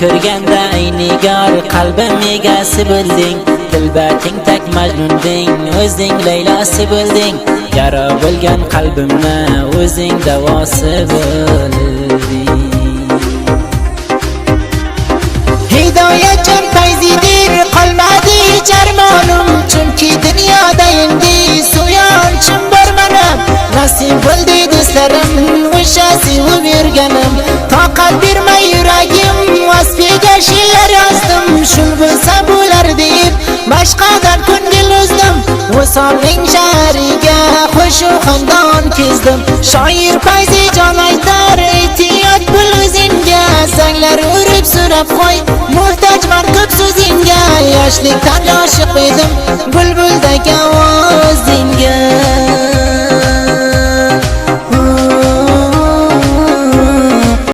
ko'rganda aynigar qalbim egasi bo'lding. Dilbating tak majnunding, o'zing Laylosi bo'lding. Yara bo'lgan qalbimni o'zing davosi bo'lding. Hidoyatchan fayzidir qolmadi hech armonim, chunki dunyoda endi suyanchim bor mana. Nasib bo'ldi do'stlarim o'sha sevib yurganim, toqat bermay yuragim vasfiga she'rlar yozdim. Shul bo'lsa bo'lar deb boshqadan ko'ngil uzdim, Vosolning shahriga qo'shuv xandon kezdim. Shoir Fayzijon aytar ehtiyot bo'l o'zingga, sanglar urib so'rab qo'y muhtojman ko'p so'zingga. Yoshlikdan oshiq edim bulbuldagi